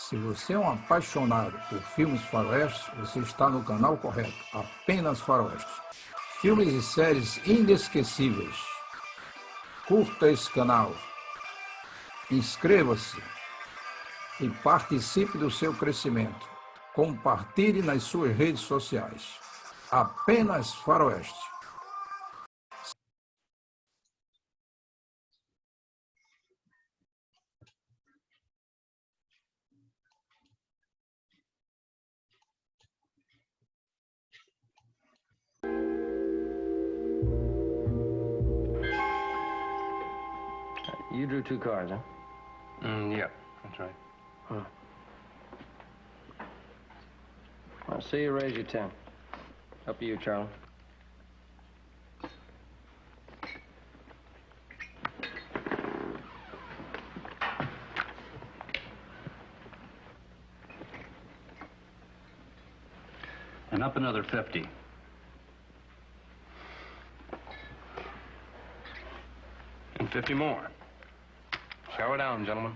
Se você é um apaixonado por filmes faroestes, você está no canal correto. Apenas faroestes. Filmes e séries inesquecíveis. Curta esse canal. Inscreva-se e participe do seu crescimento. Compartilhe nas suas redes sociais. Apenas faroeste. You drew 2 cards, huh? Yeah, that's right. Huh. I'll see you raise your 10. Up to you, Charlie. And up another 50. And 50 more. Shower down, gentlemen.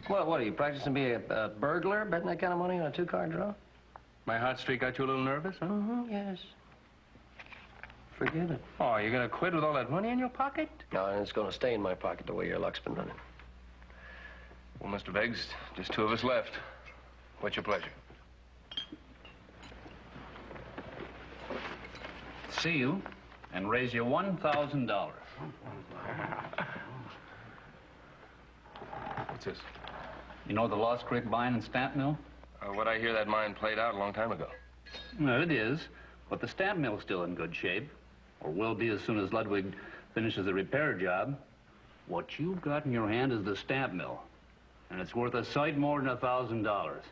What are you, practicing to be a burglar, betting that kind of money on a 2-card draw? My hot streak got you a little nervous, huh? Yes. Forget it. Oh, you're gonna quit with all that money in your pocket? No, and it's gonna stay in my pocket the way your luck's been running. Well, Mr. Beggs, just 2 of us left. What's your pleasure? See you and raise you $1,000. What's this? You know the Lost Creek mine and stamp mill? What I hear, that mine played out a long time ago. No, it is, but the stamp mill's still in good shape, or will be as soon as Ludwig finishes the repair job. What you've got in your hand is the stamp mill, and it's worth a sight more than $1,000.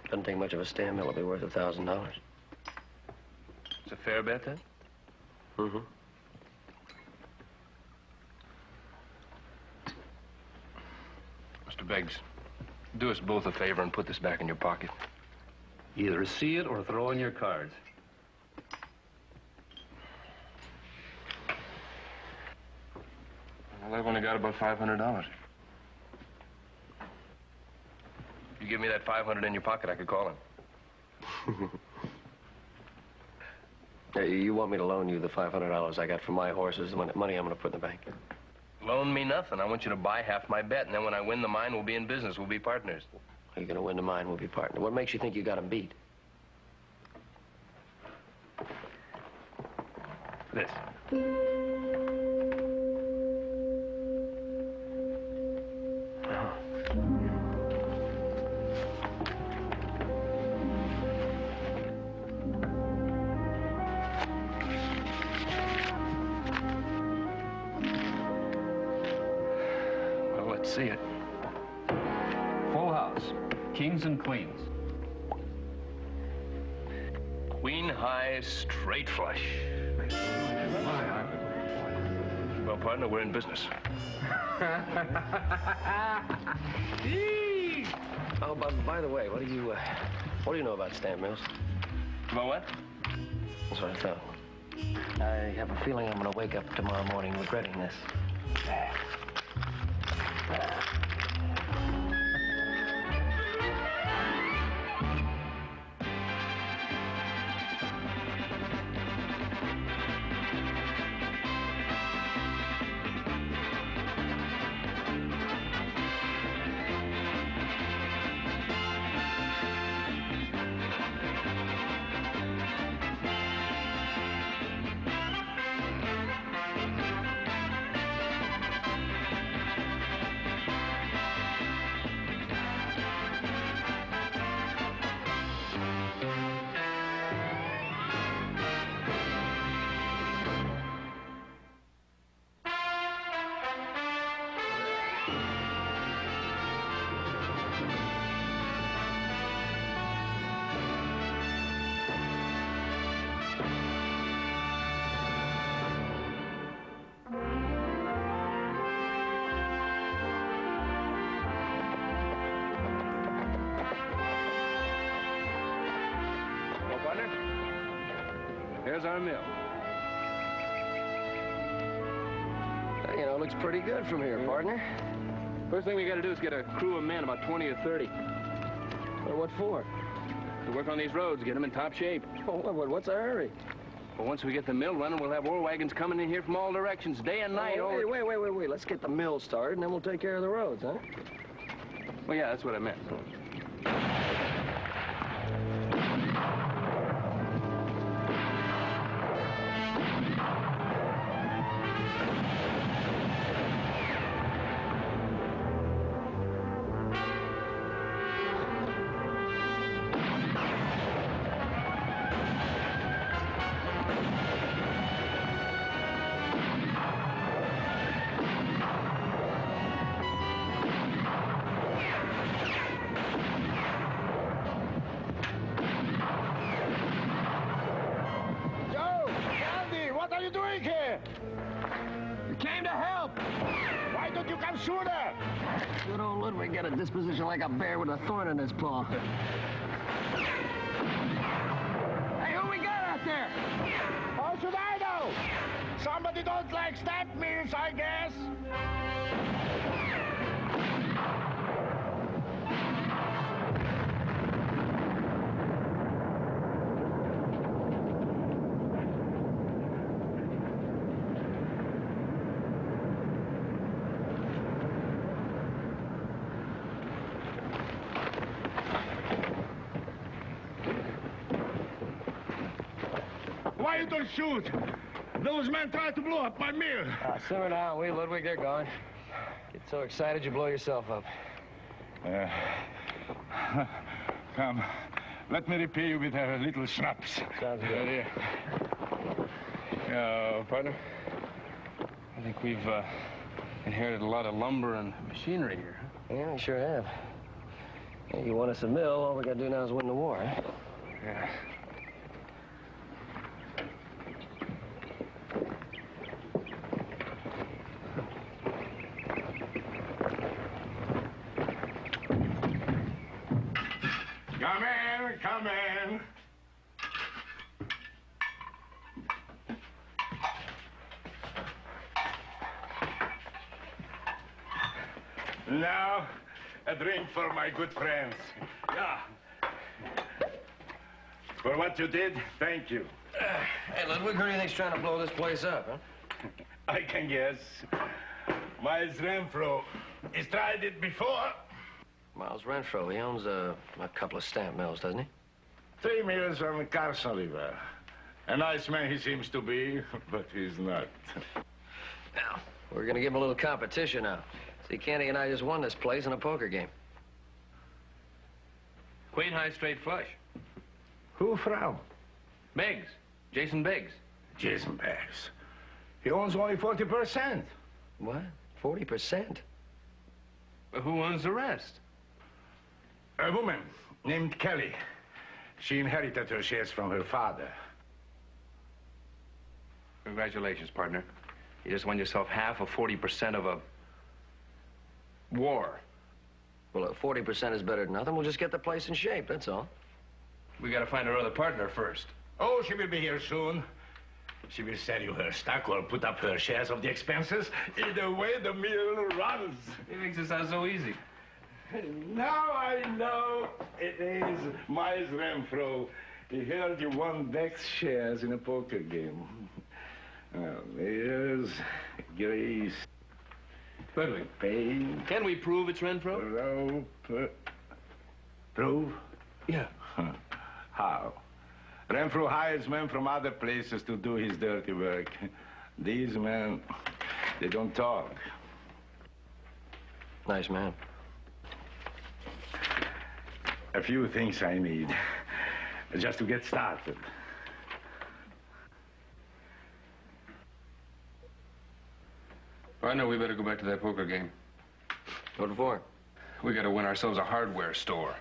Doesn't take much of a stamp mill to be worth $1,000. It's a fair bet, then? Mm-hmm. Mr. Beggs, do us both a favor and put this back in your pocket. Either see it or throw in your cards. Well, I've only got about $500. If you give me that 500 in your pocket, I could call him. Hey, you want me to loan you the $500 I got from my horses, the money I'm going to put in the bank? Loan me nothing. I want you to buy half my bet, and then when I win the mine, we'll be in business. We'll be partners. You're going to win the mine, we'll be partners. What makes you think you got him beat? This. See it. Full house. Kings and queens. Queen high, straight flush. Well, partner, we're in business. Oh, by the way, what do you know about stamp mills? About what? That's what I thought. I have a feeling I'm going to wake up tomorrow morning regretting this. Here's our mill. You know, it looks pretty good from here, partner. First thing we got to do is get a crew of men, about 20 or 30. Well, what for? To work on these roads, get them in top shape. Oh, what's the hurry? Well, once we get the mill running, we'll have ore wagons coming in here from all directions, day and night. Oh, wait. Let's get the mill started, and then we'll take care of the roads, huh? Well, yeah, that's what I meant. Good old Ludwig got a disposition like a bear with a thorn in his paw. Hey, who we got out there? How should I know? Somebody don't like stamp mills, I guess. Why you don't shoot? Those men tried to blow up my mill. Simmer down, will you, Ludwig? They're gone. Get so excited you blow yourself up. Come, let me repay you with a little schnapps. Sounds good. Partner, I think we've inherited a lot of lumber and machinery here. Yeah, we sure have. Hey, you want us a mill, all we gotta do now is win the war, huh? Yeah. Come in. Now, a drink for my good friends. Yeah. For what you did, thank you. Hey, Ludwig, who do you think's trying to blow this place up, huh? I can guess. Miles Renfro. He's tried it before. Miles Renfro, he owns a couple of stamp mills, doesn't he? 3 mills on the Carson River. A nice man he seems to be, but he's not. Now, we're gonna give him a little competition now. See, Candy and I just won this place in a poker game. Queen high straight flush. Who from? Biggs. Jason Biggs. Jason Biggs. He owns only 40%. What? 40%? Who owns the rest? A woman named Kelly. She inherited her shares from her father. Congratulations, partner. You just won yourself half of 40% of a war. Well, 40% is better than nothing. We'll just get the place in shape, that's all. We gotta find our other partner first. Oh, she will be here soon. She will sell you her stock or put up her shares of the expenses. Either way, the mill runs. He makes it sound so easy. Now I know it is Miles Renfro. He heard you won Beck's shares in a poker game. Here's Grace. Ludwig, Pain. can we prove it's Renfro? Rope. Prove? Yeah. How? Renfro hires men from other places to do his dirty work. These men, they don't talk. Nice man. A few things I need, just to get started. I know we better go back to that poker game. What for? We gotta win ourselves a hardware store.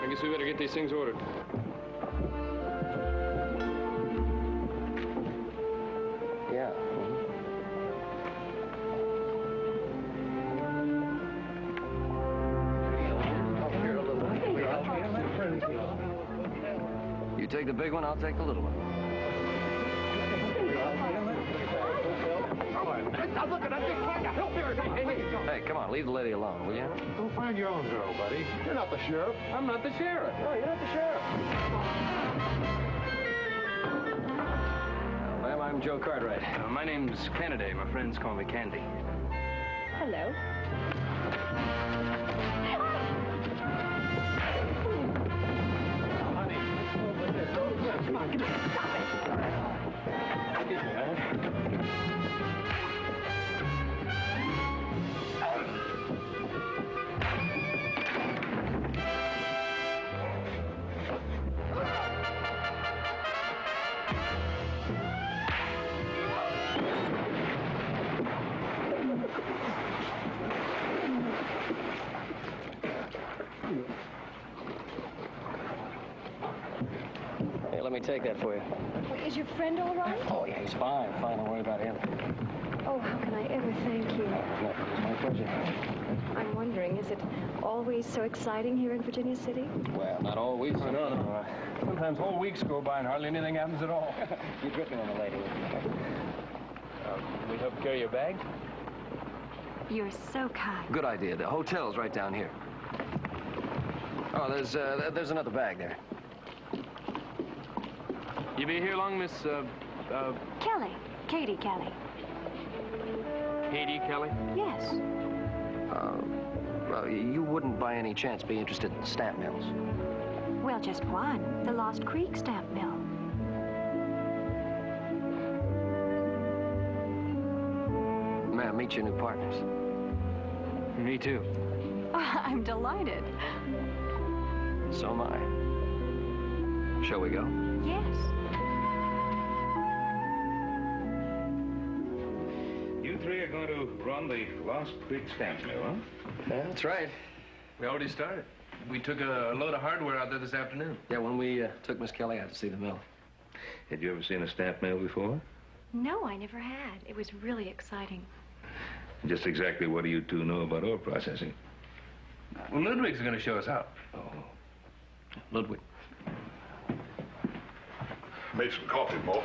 I guess we better get these things ordered. take the big one, I'll take the little one. Hey, come on, leave the lady alone, will you? Go find your own girl, buddy. You're not the sheriff. I'm not the sheriff. No, you're not the sheriff. Ma'am, I'm Joe Cartwright. My name's Kennedy. My friends call me Candy. Hello. Honey. Come on, get it. Stop it. Excuse me, man. Hey, let me take that for you. Is your friend all right? Oh, yeah, he's fine. Fine, don't worry about him. Oh, how can I ever thank you? No, it's my pleasure. I'm wondering, is it always so exciting here in Virginia City? Well, not always. Oh, no. Sometimes whole weeks go by and hardly anything happens at all. You drip me on the lady. We help carry your bag? You're so kind. Good idea. The hotel's right down here. Oh, there's another bag there. You be here long, Miss, Kelly. Katie Kelly. Katie Kelly? Yes. Well, you wouldn't by any chance be interested in stamp mills? Well, just one. The Lost Creek stamp mill. Ma'am, meet your new partners. Me too. Oh, I'm delighted. So am I. Shall we go? Yes. You three are going to run the Lost Creek stamp mill, huh? Yeah, that's right. We already started. We took a load of hardware out there this afternoon. Yeah, when we took Miss Kelly out to see the mill. Had you ever seen a stamp mill before? No, I never had. It was really exciting. Just exactly what do you two know about ore processing? Well, Ludwig's going to show us how. Oh. Ludwig. Make some coffee, Mo.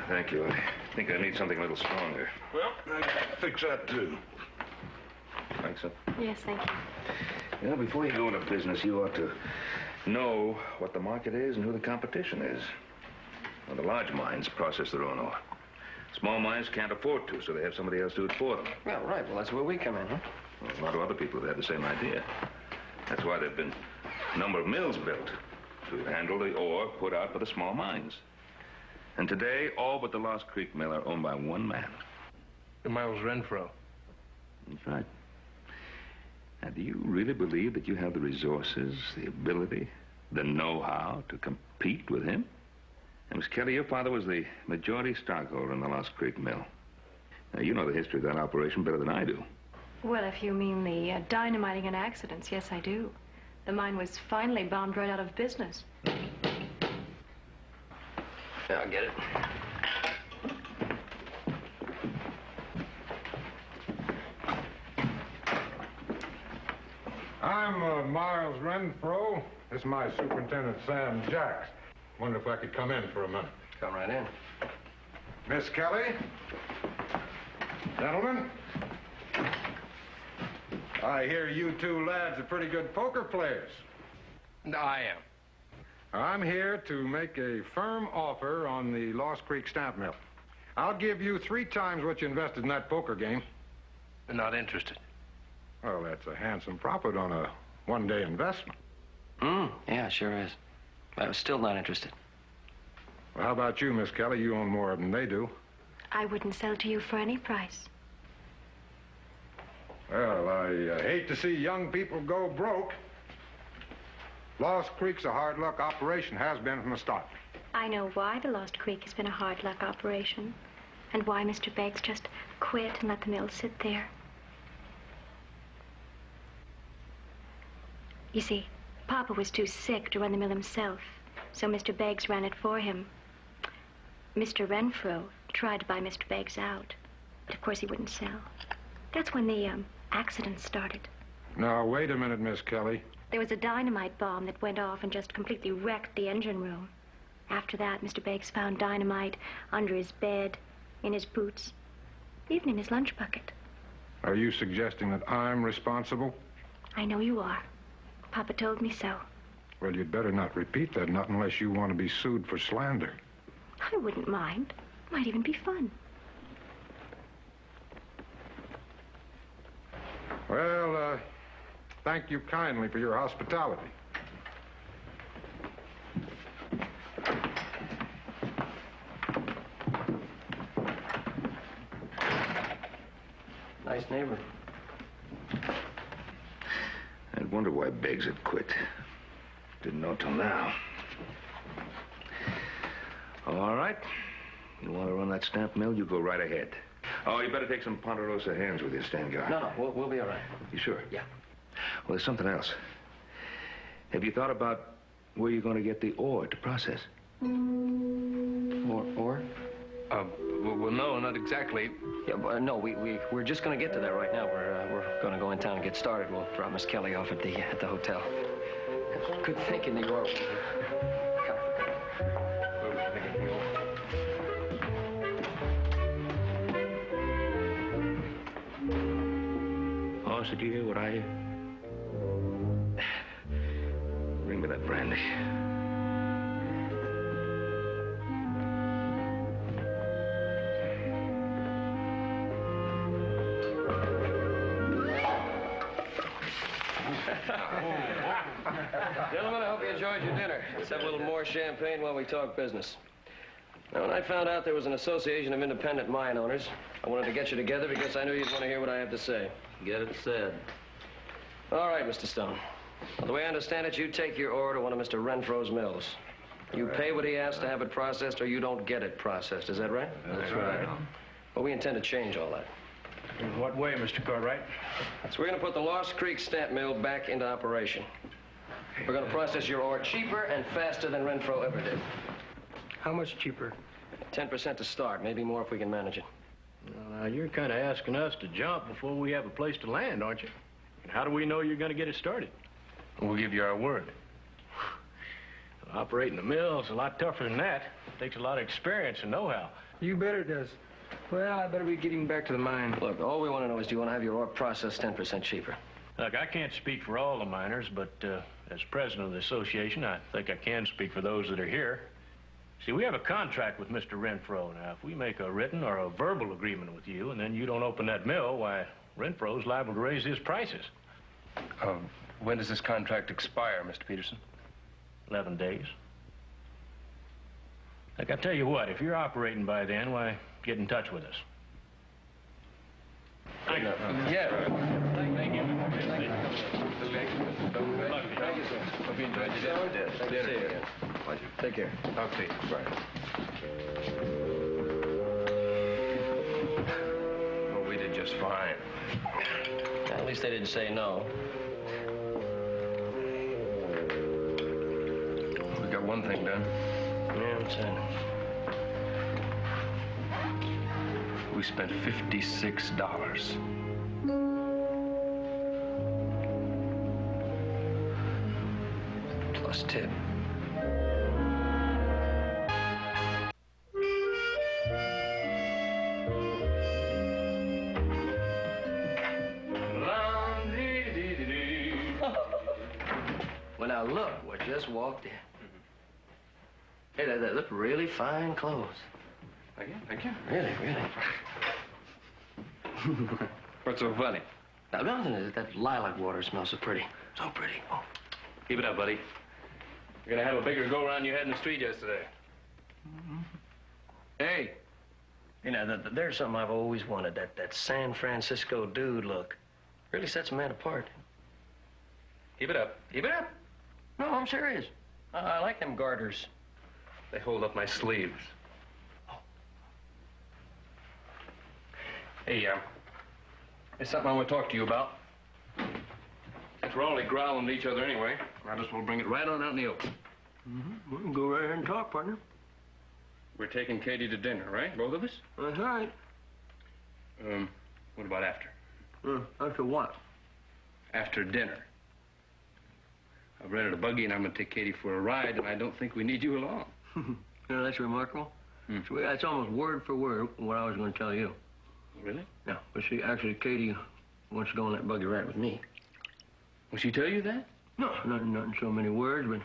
Thank you. I think I need something a little stronger. Well, I can fix that, too. Thanks, sir. Yes, thank you. You know, before you go into business, you ought to know what the market is and who the competition is. Well, the large mines process their own ore. Small mines can't afford to, so they have somebody else do it for them. Well, right. Well, that's where we come in, huh? Well, a lot of other people have had the same idea. That's why there have been a number of mills built to handle the ore put out by the small mines. And today, all but the Lost Creek mill are owned by one man. Miles Renfro. That's right. Now, do you really believe that you have the resources, the ability, the know-how to compete with him? And Miss Kelly, your father was the majority stockholder in the Lost Creek mill. Now, you know the history of that operation better than I do. Well, if you mean the dynamiting and accidents, yes, I do. The mine was finally bombed right out of business. Yeah, I'll get it. I'm Miles Renfro. This is my superintendent, Sam Jacks. Wonder if I could come in for a minute. Come right in. Miss Kelly? Gentlemen? I hear you two lads are pretty good poker players. I am. I'm here to make a firm offer on the Lost Creek stamp mill. I'll give you 3 times what you invested in that poker game. Not interested. Well, that's a handsome profit on a one-day investment. Yeah, sure is. I was still not interested. Well, how about you, Miss Kelly? You own more than they do. I wouldn't sell to you for any price. Well, I hate to see young people go broke. Lost Creek's a hard luck operation, has been from the start. I know why the Lost Creek has been a hard luck operation, and why Mr. Beggs just quit and let the mill sit there. You see, Papa was too sick to run the mill himself, so Mr. Beggs ran it for him. Mr. Renfro tried to buy Mr. Beggs out, but of course he wouldn't sell. That's when the accident started. Now, wait a minute, Miss Kelly. There was a dynamite bomb that went off and just completely wrecked the engine room. After that, Mr. Beggs found dynamite under his bed, in his boots, even in his lunch bucket. Are you suggesting that I'm responsible? I know you are. Papa told me so. Well, you'd better not repeat that, not unless you want to be sued for slander. I wouldn't mind. Might even be fun. Well, thank you kindly for your hospitality. Nice neighbor. I'd wonder why Beggs had quit. Didn't know till now. All right. You want to run that stamp mill, you go right ahead. Oh, you better take some Ponderosa hands with you, stand guard. No, we'll be all right. You sure? Yeah. Well, there's something else. Have you thought about where you're going to get the ore to process? Or? Well, no, not exactly. Yeah, but no, we're just going to get to that right now. We're going to go in town and get started. We'll drop Miss Kelly off at the hotel. Good thinking, New York. Oh, so did you hear what I hear? Bring me that brandy. Gentlemen, I hope you enjoyed your dinner. Let's have a little more champagne while we talk business. Now, when I found out there was an association of independent mine owners, I wanted to get you together because I knew you'd want to hear what I have to say. Get it said. All right, Mr. Stone. Well, the way I understand it, you take your ore to one of Mr. Renfro's mills. You pay what he asks to have it processed, or you don't get it processed. Is that right? That's right. Well, we intend to change all that. In what way, Mr. Cartwright? So we're going to put the Lost Creek stamp mill back into operation. We're going to process your ore cheaper and faster than Renfro ever did. How much cheaper? 10% to start, maybe more if we can manage it. Well, now, you're kind of asking us to jump before we have a place to land, aren't you? And how do we know you're going to get it started? We'll give you our word. Operating the mill is a lot tougher than that. It takes a lot of experience and know-how. You bet it does. Well, I better be getting back to the mine. Look, all we want to know is, do you want to have your ore processed 10% cheaper? Look, I can't speak for all the miners, but as president of the association, I think I can speak for those that are here. See, we have a contract with Mr. Renfro. Now, if we make a written or a verbal agreement with you, and then you don't open that mill, why, Renfro's liable to raise his prices. When does this contract expire, Mr. Peterson? 11 days. Look, I tell you what, if you're operating by then, why, get in touch with us. Thank you. Yeah. Thank you. Thank you, sir. Hope you enjoyed your dinner. Thank you. See you again. Pleasure. Take care. Talk to you. Right. Well, we did just fine. At least they didn't say no. We got one thing done. Yeah, what's that? We spent $56. Plus tip. Well, now look what just walked in. Hey, they look really fine clothes. Thank you. Thank you. Really, really. What's so funny? Now, nothing is that lilac water smells so pretty. So pretty. Oh. Keep it up, buddy. You're gonna have a bigger go-around you had in the street yesterday. Hey. You know, there's something I've always wanted, that San Francisco dude look. Really sets a man apart. Keep it up. Keep it up. No, I'm serious. I like them garters. They hold up my sleeves. Hey, there's something I want to talk to you about. Since we're only growling at each other anyway, might as well bring it right on out in the open. We can go right ahead and talk, partner. We're taking Katie to dinner, right? Both of us? That's right. What about after? After what? After dinner. I've rented a buggy and I'm going to take Katie for a ride, and I don't think we need you along. You know, that's remarkable. So that's almost word for word what I was going to tell you. Really? Yeah, but see, actually, Katie wants to go on that buggy ride with me. Will she tell you that? No, not in so many words, but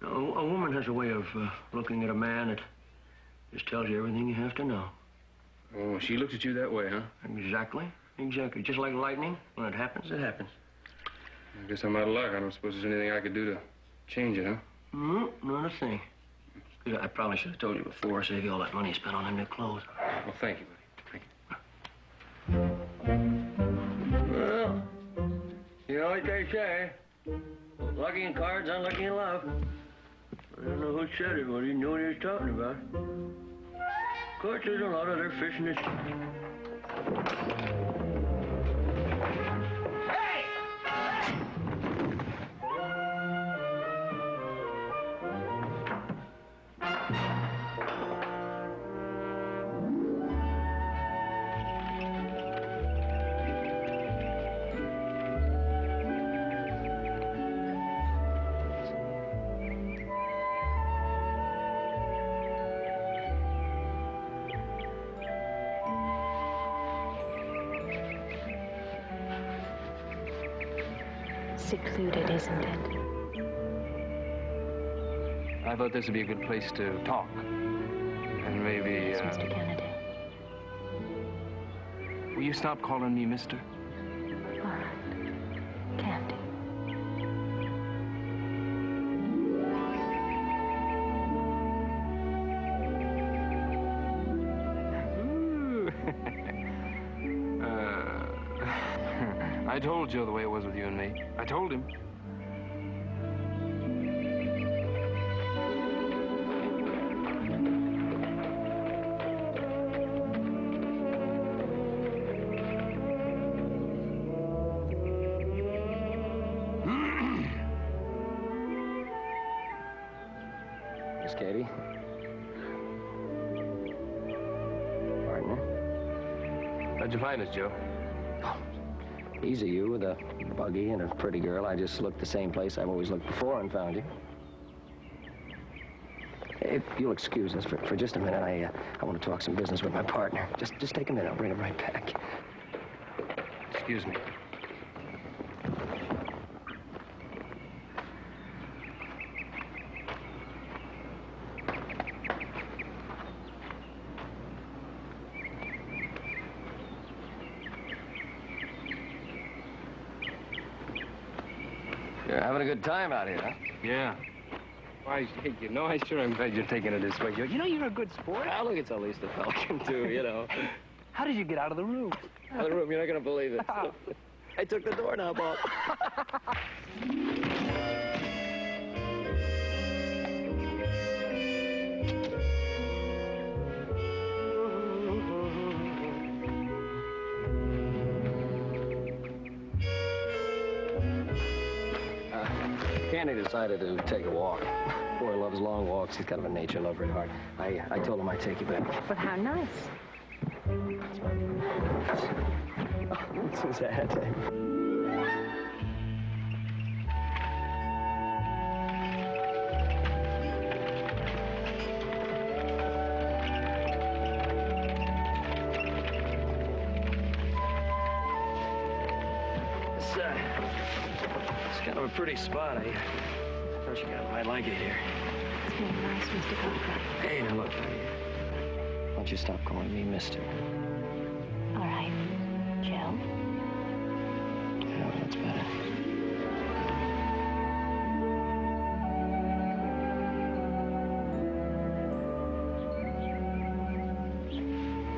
you know, a woman has a way of looking at a man that just tells you everything you have to know. Oh, she looks at you that way, huh? Exactly. Just like lightning. When it happens, it happens. I guess I'm out of luck. I don't suppose there's anything I could do to change it, huh? No, not a thing. I probably should have told you before, save you all that money you spent on them new clothes. Well, thank you, buddy. Thank you. Well, you know what they say. Lucky in cards, unlucky in love. I don't know who said it, but he knew what he was talking about. Of course, there's a lot of other fish in this. Secluded, isn't it? I thought this would be a good place to talk. And maybe, Yes, Mr. Kennedy. Will you stop calling me mister? All right. Candy. I told Joe the way it was with you and me. I told him. Miss Katie. Partner. How'd you find us, Joe? Easy, you with a buggy and a pretty girl. I just looked the same place I've always looked before and found you. If you'll excuse us for just a minute, I want to talk some business with my partner. Just take a minute. I'll bring him right back. Excuse me. You're having a good time out here, huh? Yeah. Why, you know, I sure am glad you're taking it this way, Joe. You know, you're a good sport. Well, look, it's at least a fellow can do, you know. How did you get out of the room? Out of the room, you're not going to believe it. I took the doorknob off. Candy decided to take a walk. Boy loves long walks. He's kind of a nature lover at heart. I told him I'd take you back. But how nice. Since I had to. It's kind of a pretty spot. I thought you guys might like it here. It's very nice, Mr. Comprar. Hey, now look, why don't you stop calling me mister? All right. Joe? Yeah, that's better.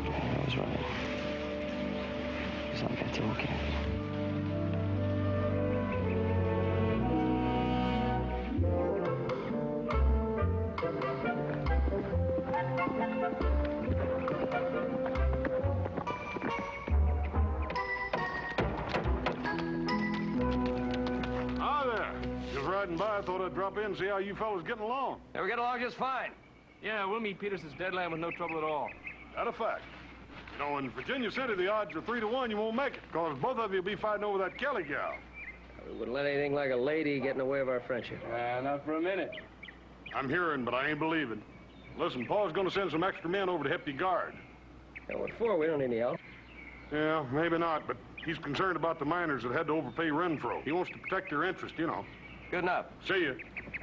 Yeah, I was right. It's like I told Candy. By, I thought I'd drop in and see how you fellas getting along. Yeah, we get along just fine. Yeah, we'll meet Peterson's deadline with no trouble at all. That a fact. You know, in Virginia City, the odds are 3 to 1 you won't make it, because both of you will be fighting over that Kelly gal. We wouldn't let anything like a lady get in the way of our friendship. Not for a minute. I'm hearing, but I ain't believing. Listen, Paul's gonna send some extra men over to help you guard. Yeah, what for? We don't need any help. Yeah, maybe not, but he's concerned about the miners that had to overpay Renfro. He wants to protect their interest, you know. Good enough. See ya.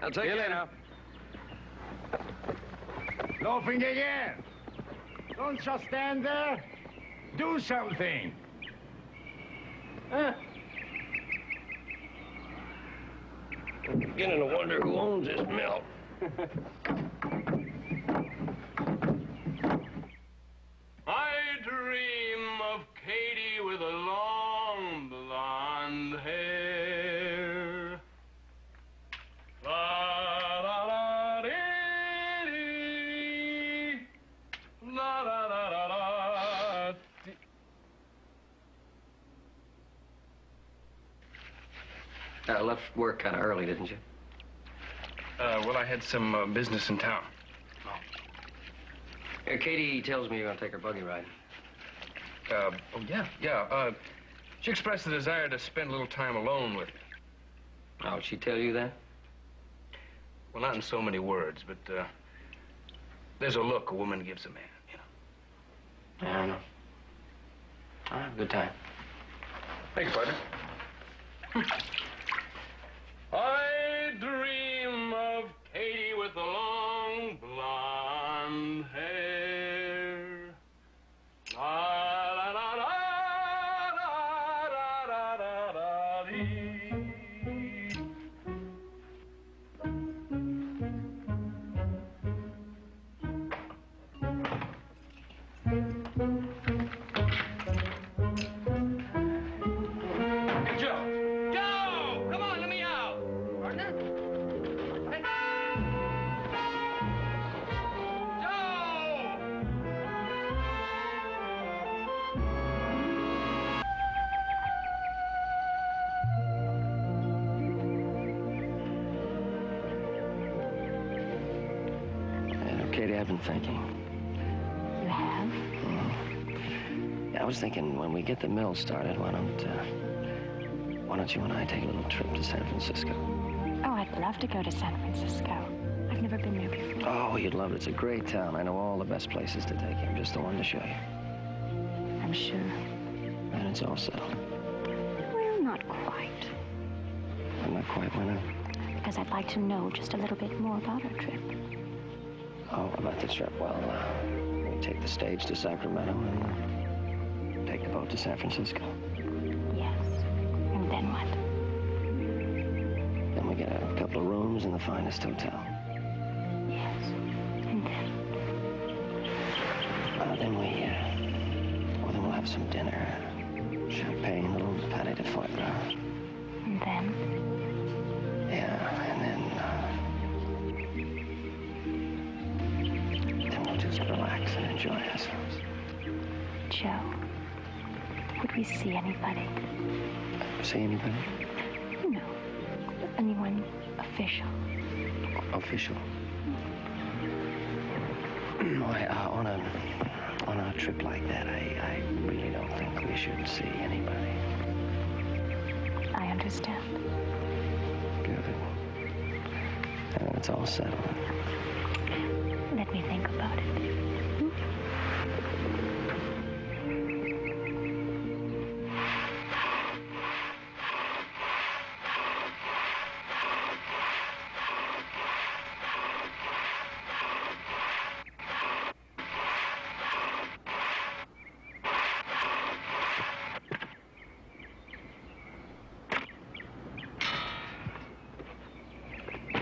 I'll take you later. Laughing again. Don't just stand there. Do something. Huh? I'm beginning to wonder who owns this mill. I dream of Katie with a long blonde hair. La la la dee dee. La la la la la. Left work kind of early, didn't you? Well, I had some business in town. Katie tells me you're going to take her buggy riding. Oh, yeah. She expressed the desire to spend a little time alone with me. Oh, did she tell you that? Well, not in so many words, but there's a look a woman gives a man, you know. Yeah, I know. All right, good time. Thank you, partner. I dream of Katie with the long blonde hair. La la la la la la la la dee. Hey, Joe! Joe! Come on, let me out! Partner? Hey. Joe! Katie, I've been thinking. You have? Yeah, I was thinking when we get the mill started, why don't you and I take a little trip to San Francisco? Oh, I'd love to go to San Francisco. I've never been there before. Oh, you'd love it. It's a great town. I know all the best places to take you. I'm just the one to show you. I'm sure. And it's all settled. Well, not quite. I'm not quite why not? Because I'd like to know just a little bit more about our trip. Oh, about the trip. Well, we take the stage to Sacramento and take the boat to San Francisco. Yes. And then what? Then we get a couple of rooms in the finest hotel. Yes. And then? Then we'll have some dinner. Champagne, a little pâté de foie gras. And then? Yeah, and then we'll just relax and enjoy ourselves. Joe, would we see anybody? See anybody? No. Anyone official? Official? Why, on a trip like that, I really don't think we should see anybody. I understand. Good. And it's all settled. Let me think about it.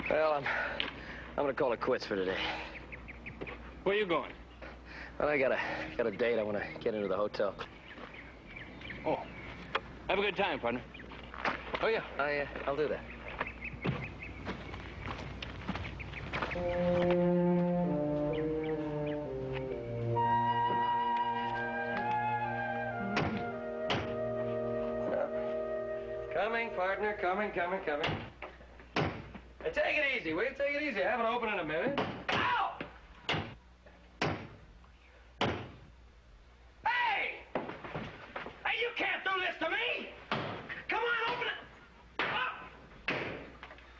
Well, I'm gonna call it quits for today. Where you going? Well, I got a date. I want to get into the hotel. Oh, have a good time, partner. Oh yeah, I'll do that. Coming, partner. Coming. Hey, take it easy, will you? Take it easy. I haven't opened in a minute. Ow! Hey! Hey, you can't do this to me! Come on, open it! Oh.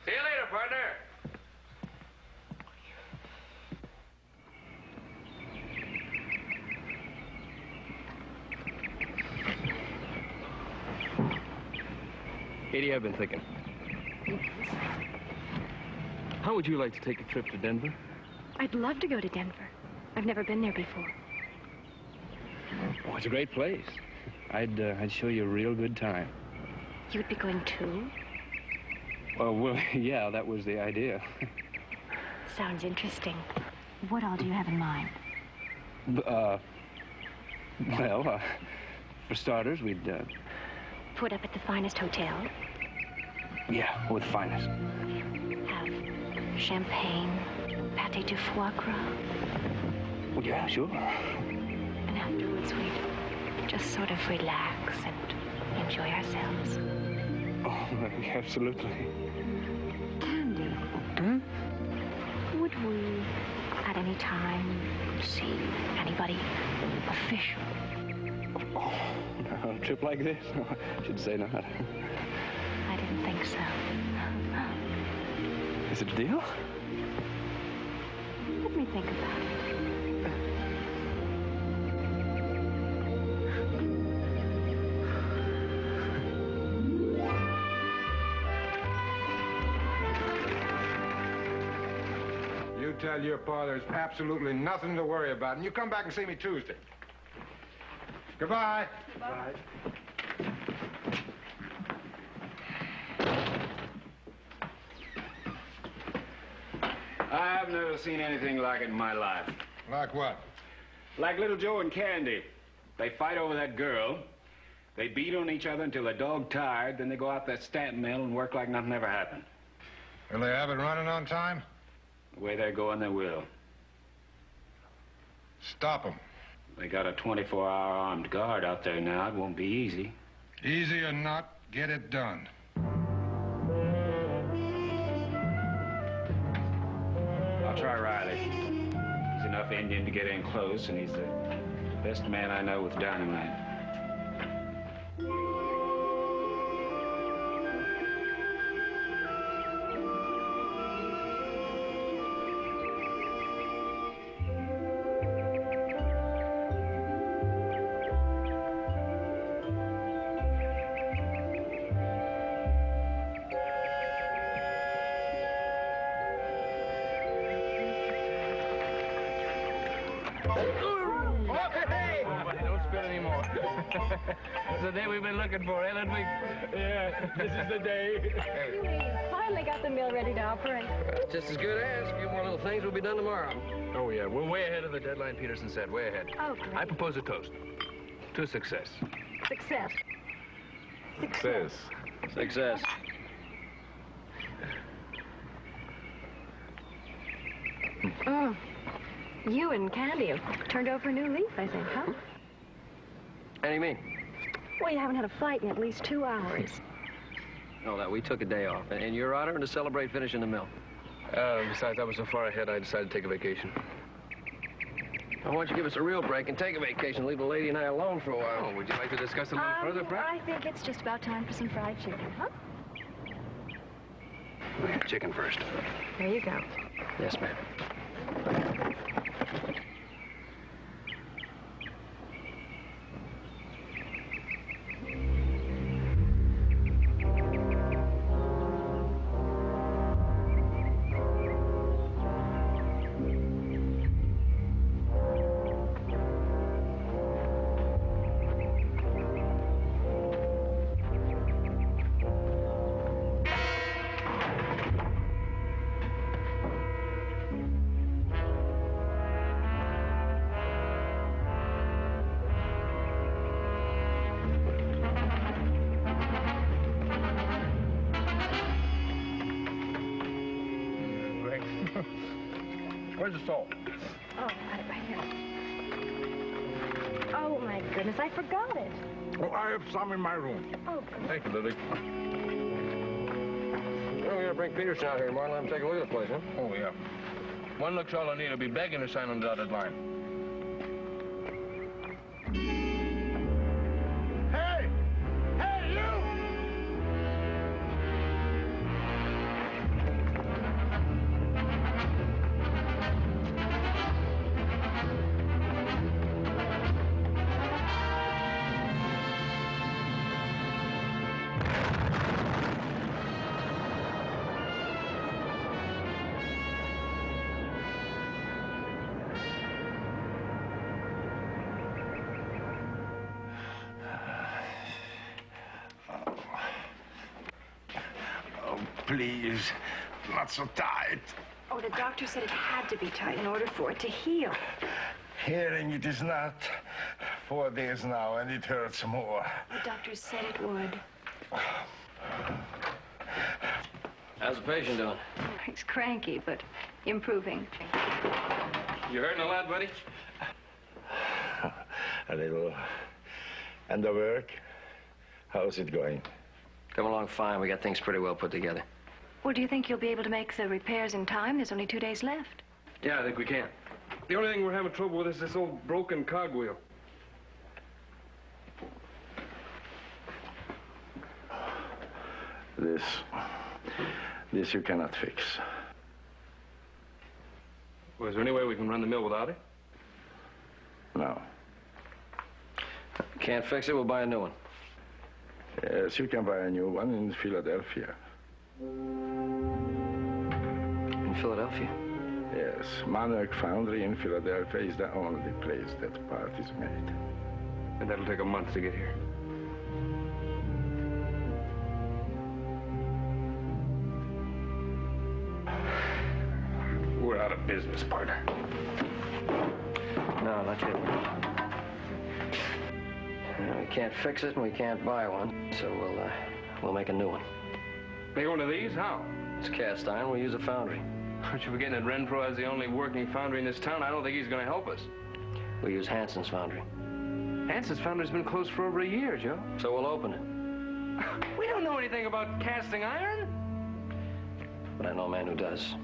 See you later, partner. Katie, I've been thinking. How would you like to take a trip to Denver? I'd love to go to Denver. I've never been there before. Oh, it's a great place. I'd show you a real good time. You would be going too? Well, yeah, that was the idea. Sounds interesting. What all do you have in mind? For starters, we'd, Put up at the finest hotel. Yeah, with the finest. Have champagne, pâté de foie gras. Well, yeah, sure. And afterwards, we'd just sort of relax and enjoy ourselves. Oh, absolutely. Candy. Hmm? Would we, at any time, see anybody official? Oh, on a trip like this? I should say not. I didn't think so. Is it a deal? Let me think about it. You tell your pa there's absolutely nothing to worry about, and you come back and see me Tuesday. Goodbye. Goodbye. I've never seen anything like it in my life. Like what? Like little Joe and Candy. They fight over that girl. They beat on each other until the dog tired, then they go out that stamp mill and work like nothing ever happened. Will they have it running on time? The way they're going, they will. Stop them. They got a 24-hour armed guard out there now. It won't be easy. Easy or not, get it done. I'll try Riley. He's enough Indian to get in close, and he's the best man I know with dynamite. It's the day we've been looking for, eh, Ludwig? Yeah, this is the day. We finally got the mill ready to operate. Just as good as. A few more little things will be done tomorrow. Oh, yeah, we're way ahead of the deadline Peterson said, way ahead. Oh, great. I propose a toast to success. Success. Success. Success. Oh, you and Candy have turned over a new leaf, I think, huh? How do you mean? Well, you haven't had a fight in at least 2 hours. No, that we took a day off. And your honor, to celebrate finishing the mill. Besides, I was so far ahead, I decided to take a vacation. Why don't you give us a real break and take a vacation, leave the lady and I alone for a while? Oh, would you like to discuss a little further, Frank? I think it's just about time for some fried chicken, huh? Chicken first. There you go. Yes, ma'am. Where's the salt? Oh, I got it right here. Oh, my goodness, I forgot it. Oh, I have some in my room. Oh, Thank you, Lily. Well, we're gonna bring Peterson out here tomorrow and let him take a look at the place, huh? Oh, yeah. One look's all I need. I'll be begging to sign on the dotted line. Hey! Hey, you! please. Not so tight. Oh, the doctor said it had to be tight in order for it to heal. Healing it is not. 4 days now, and it hurts more. The doctor said it would. How's the patient doing? He's cranky, but improving. You hurting a lot, buddy? A little. And the work? How's it going? Coming along fine. We got things pretty well put together. Well, do you think you'll be able to make the repairs in time? There's only 2 days left. Yeah, I think we can. The only thing we're having trouble with is this old broken cogwheel. This you cannot fix. Well, is there any way we can run the mill without it? No. Can't fix it, we'll buy a new one. Yes, you can buy a new one in Philadelphia. In Philadelphia? Yes, Monarch Foundry in Philadelphia is the only place that part is made. And that'll take a month to get here. We're out of business, partner. No, not yet. We can't fix it and we can't buy one, so we'll make a new one. Make one of these? How? It's cast iron. We'll use a foundry. Aren't you forgetting that Renfro is the only working foundry in this town? I don't think he's going to help us. We'll use Hanson's foundry. Hanson's foundry's been closed for over a year, Joe. So we'll open it. We don't know anything about casting iron. But I know a man who does.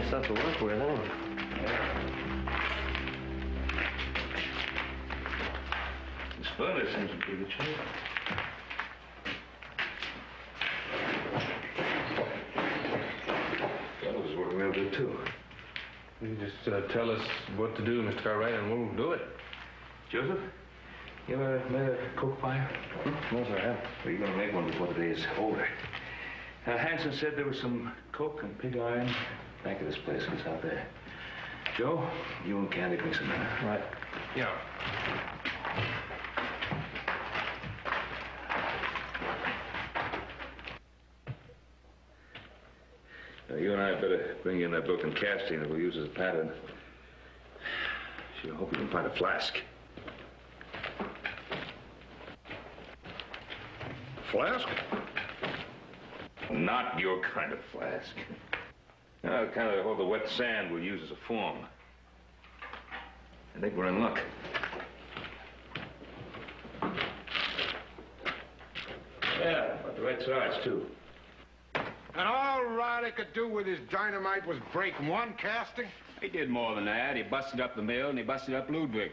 Stuff to work with, anyway. This furnace seems in pretty good shape. Fellow's working real good, too. You just tell us what to do, Mr. Cartwright, and we'll do it. Joseph, you ever made a coke fire? No, sir, I haven't. Well, you're going to make one before the day is over. Hanson said there was some coke and pig iron back of this place. It's out there. Joe, you and Candy bring some in. Right. Yeah. Now, you and I better bring in that broken casting that we'll use as a pattern. Sure hope you can find a flask. Flask? Not your kind of flask. No, kind of hold the wet sand we'll use as a form. I think we're in luck. Yeah, about the right size, too. And all Riley could do with his dynamite was break one casting? He did more than that. He busted up the mill and he busted up Ludwig.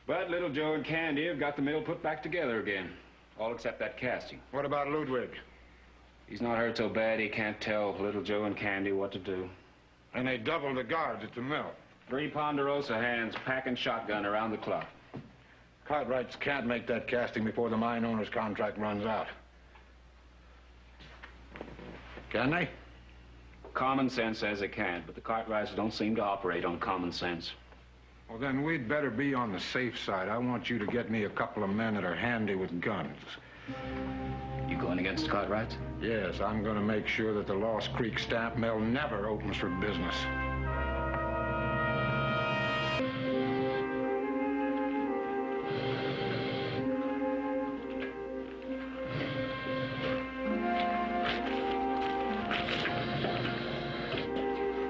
But little Joe and Candy have got the mill put back together again. All except that casting. What about Ludwig? He's not hurt so bad he can't tell little Joe and Candy what to do. And they doubled the guards at the mill. 3 Ponderosa hands packing shotgun around the clock. Cartwrights can't make that casting before the mine owner's contract runs out. Can they? Common sense says they can't, but the Cartwrights don't seem to operate on common sense. Well, then we'd better be on the safe side. I want you to get me a couple of men that are handy with guns. You going against the Cartwrights? Yes, I'm going to make sure that the Lost Creek stamp mill never opens for business.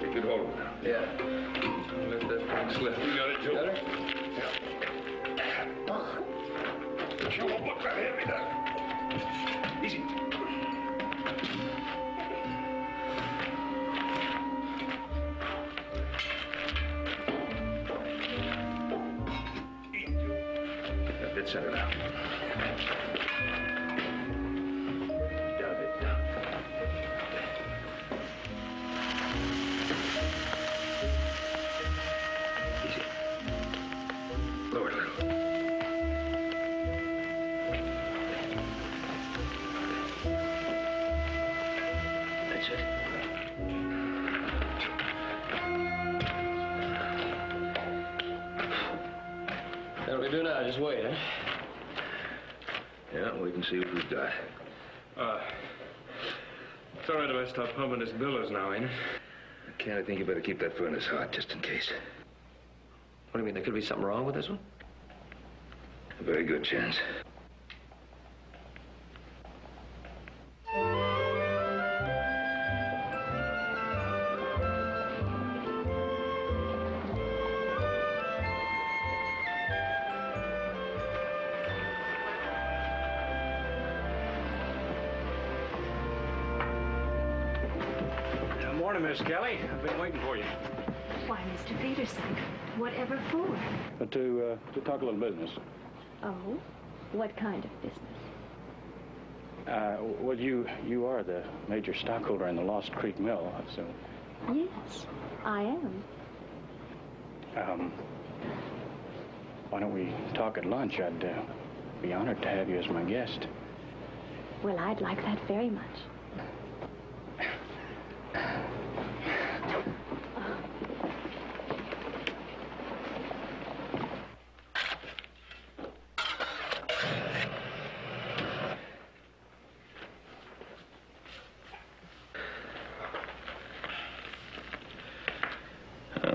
Take good hold of it now. Yeah. Don't let that thing slip. You got it, Joe? Got it? Yeah. You won't look that heavy now. Easy. That bit center now. Down a bit, down. Easy. Lower it a little. do we do now? Just wait, huh? Yeah, we can see what we've got. It's all right if I stop pumping this billows now, ain't it? Ken, I think you better keep that furnace hot, just in case. What do you mean? There could be something wrong with this one? A very good chance. Morning, Miss Kelly. I've been waiting for you. Why, Mr. Peterson, whatever for? To talk a little business. Oh? What kind of business? Well, you are the major stockholder in the Lost Creek Mill, I assume. Yes, I am. Why don't we talk at lunch? I'd be honored to have you as my guest. Well, I'd like that very much.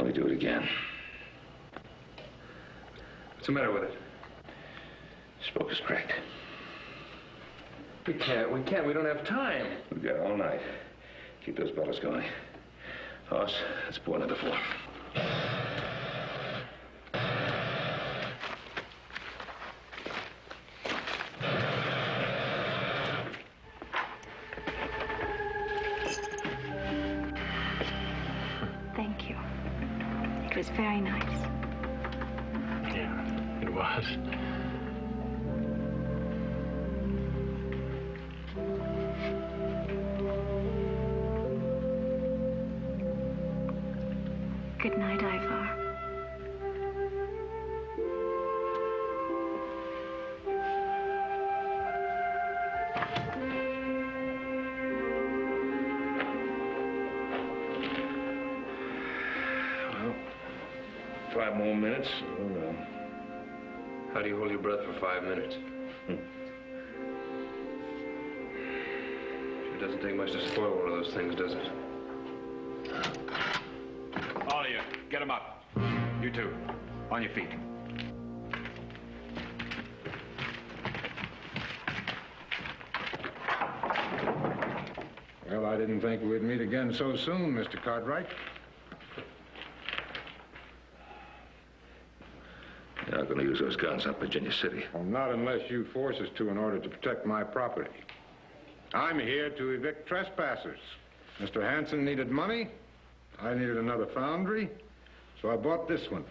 We do it again. What's the matter with it? Spoke is cracked. We can't. We don't have time. We've got all night. Keep those bottles going. Hoss, let's pour another four. Thank you. It was very nice. Yeah, it was. Good night, Ivar. Well, 5 more minutes. How do you hold your breath for 5 minutes? It doesn't take much to spoil one of those things, does it? All of you, get them up. You two, on your feet. Well, I didn't think we'd meet again so soon, Mr. Cartwright. You're not going to use those guns up Virginia City. Well, not unless you force us to in order to protect my property. I'm here to evict trespassers. Mr. Hanson needed money. I needed another foundry. So I bought this one.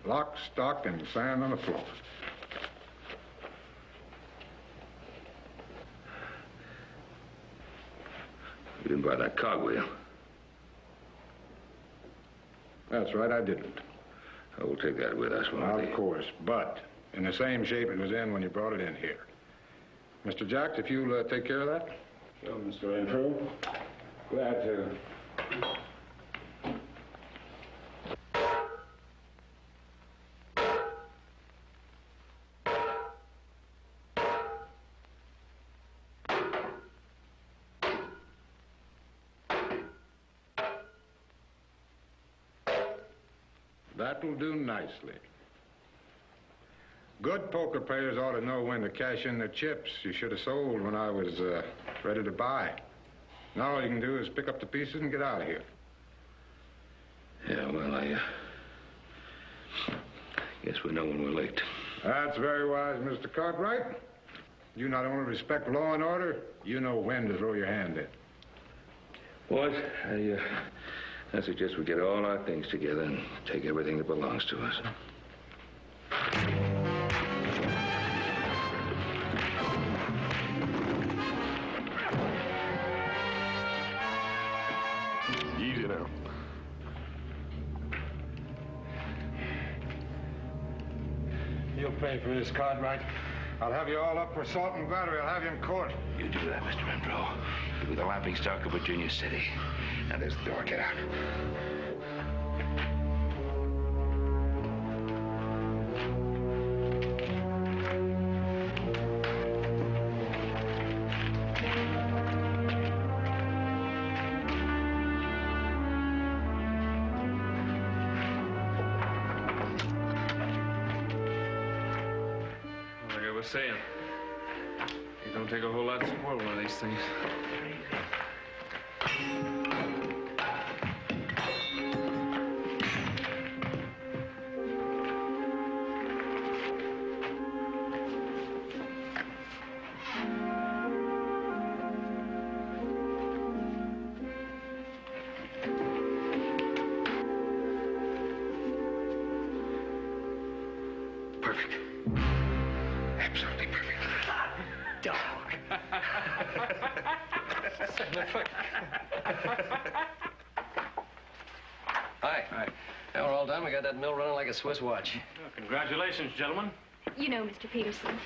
Lock, stock, and sand on the floor. You didn't buy that cogwheel. That's right, I didn't. Oh, we'll take that with us, won't we? Of course, but in the same shape it was in when you brought it in here. Mr. Jacks, if you'll take care of that. Sure, Mr. Renfro. Glad to. That'll do nicely. Good poker players ought to know when to cash in their chips. You should have sold when I was ready to buy. Now all you can do is pick up the pieces and get out of here. Yeah, well, I guess we know when we're late. That's very wise, Mr. Cartwright. You not only respect law and order, you know when to throw your hand in. Boys, I suggest we get all our things together and take everything that belongs to us. Easy now. You'll pay for this, Cartwright. I'll have you all up for assault and battery. I'll have you in court. You do that, Mr. Renfro. You'll be the laughing stock of Virginia City. Now, there's the door. Get out. was saying, it don't take a whole lot to spoil one of these things. Perfect. Absolutely perfect. Dog. Hi. Hi. Now we're all done. We got that mill running like a Swiss watch. Well, congratulations, gentlemen. You know Mr. Peterson.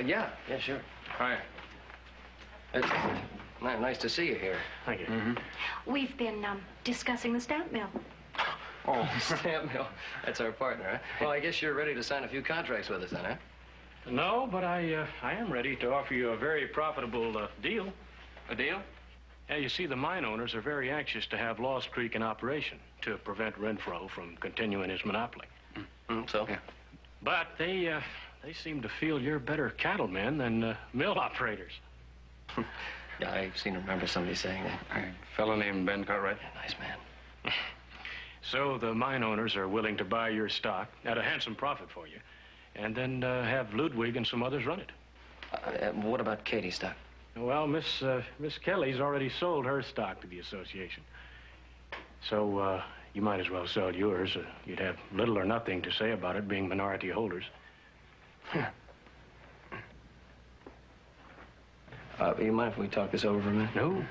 Yeah, sure. Hi. It's nice to see you here. Thank you. We've been discussing the stamp mill. Oh, stamp mill. That's our partner, huh? Well, I guess you're ready to sign a few contracts with us then, huh? No, but I am ready to offer you a very profitable deal. A deal? Yeah, you see, the mine owners are very anxious to have Lost Creek in operation to prevent Renfro from continuing his monopoly. So? Yeah. But they seem to feel you're better cattlemen than mill operators. Yeah, I seem to remember somebody saying that. A fellow named Ben Cartwright. Yeah, nice man. So the mine owners are willing to buy your stock at a handsome profit for you, and then have Ludwig and some others run it. What about Katie's stock? Well, Miss Kelly's already sold her stock to the association. So you might as well sell yours. You'd have little or nothing to say about it being minority holders. You mind if we talk this over for a minute? No.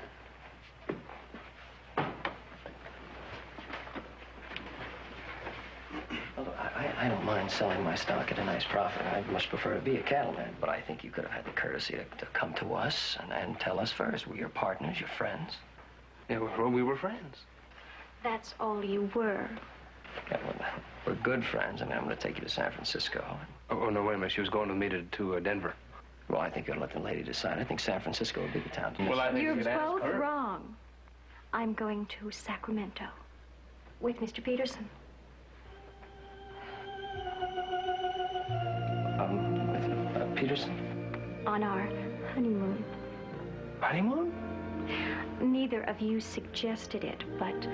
I don't mind selling my stock at a nice profit. I much prefer to be a cattleman, but I think you could have had the courtesy to come to us and tell us first. We're your partners, your friends. Yeah, well, we were friends. That's all you were. Yeah, well, we're good friends. I mean, I'm going to take you to San Francisco. Oh, no, wait a minute. She was going with me to Denver. Well, I think you'll let the lady decide. I think San Francisco would be the town to miss. Well, I think You're you could ask both her. wrong. I'm going to Sacramento with Mr. Peterson. With Peterson? On our honeymoon. Honeymoon? Neither of you suggested it, but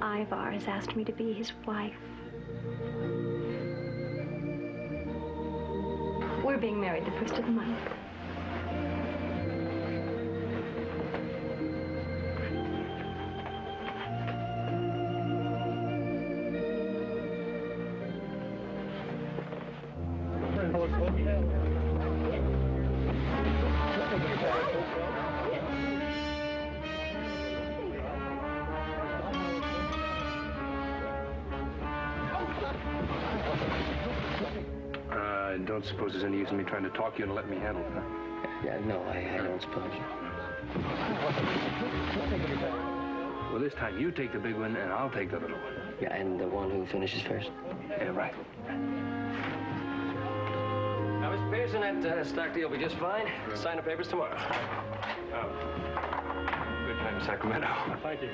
Ivar has asked me to be his wife. We're being married the first of the month. I don't suppose there's any use in me trying to talk you and let me handle it, huh? Yeah, no, I don't suppose. Well, this time you take the big one and I'll take the little one. Yeah, and the one who finishes first? Yeah, right. Now, Mr. Pearson, that stock deal will be just fine. Sign the papers tomorrow. Good time in Sacramento. Thank you.